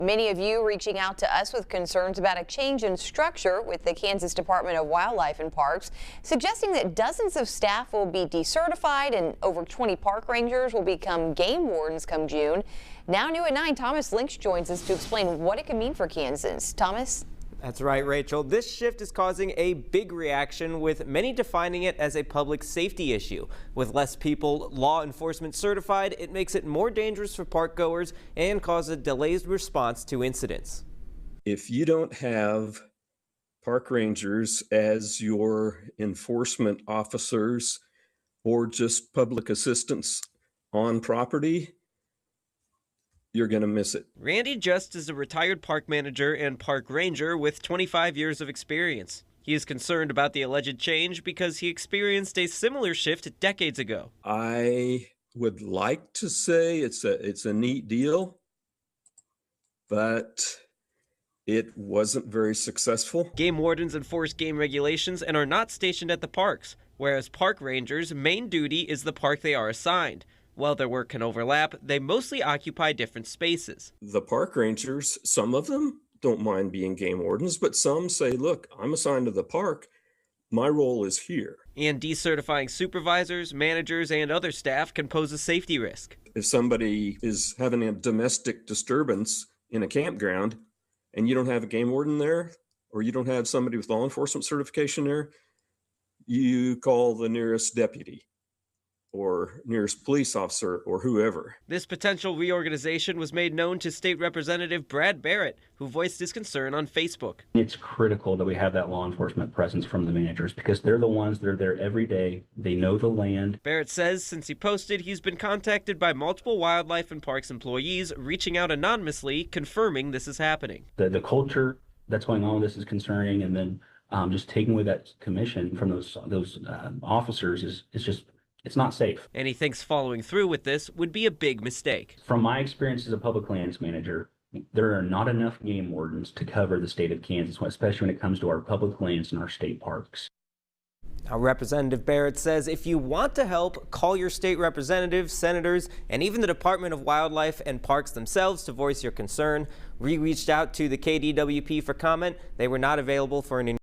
Many of you reaching out to us with concerns about a change in structure with the Kansas Department of Wildlife and Parks, suggesting that dozens of staff will be decertified and over 20 park rangers will become game wardens come June. Now new at 9, Thomas Lynch joins us to explain what it could mean for Kansas. Thomas? That's right, Rachel. This shift is causing a big reaction, with many defining it as a public safety issue. With less people law enforcement certified, it makes it more dangerous for park goers and causes a delayed response to incidents. If you don't have park rangers as your enforcement officers or just public assistants on property, you're going to miss it. Randy Just is a retired park manager and park ranger with 25 years of experience. He is concerned about the alleged change because he experienced a similar shift decades ago. I would like to say it's a neat deal, but it wasn't very successful. Game wardens enforce game regulations and are not stationed at the parks, whereas park rangers' main duty is the park they are assigned. While their work can overlap, they mostly occupy different spaces. The park rangers, some of them don't mind being game wardens, but some say, look, I'm assigned to the park. My role is here. And decertifying supervisors, managers, and other staff can pose a safety risk. If somebody is having a domestic disturbance in a campground and you don't have a game warden there, or you don't have somebody with law enforcement certification there, you call the nearest deputy or nearest police officer or whoever. This potential reorganization was made known to State Representative Brad Barrett, who voiced his concern on Facebook. It's critical that we have that law enforcement presence from the managers because they're the ones that are there every day. They know the land. Barrett says since he posted, he's been contacted by multiple wildlife and parks employees reaching out anonymously, confirming this is happening. The culture that's going on with this is concerning, and then just taking away that commission from those officers is just, it's not safe. And he thinks following through with this would be a big mistake. From my experience as a public lands manager, there are not enough game wardens to cover the state of Kansas, especially when it comes to our public lands and our state parks. Now, Representative Barrett says if you want to help, call your state representatives, senators, and even the Department of Wildlife and Parks themselves to voice your concern. We reached out to the KDWP for comment. They were not available for an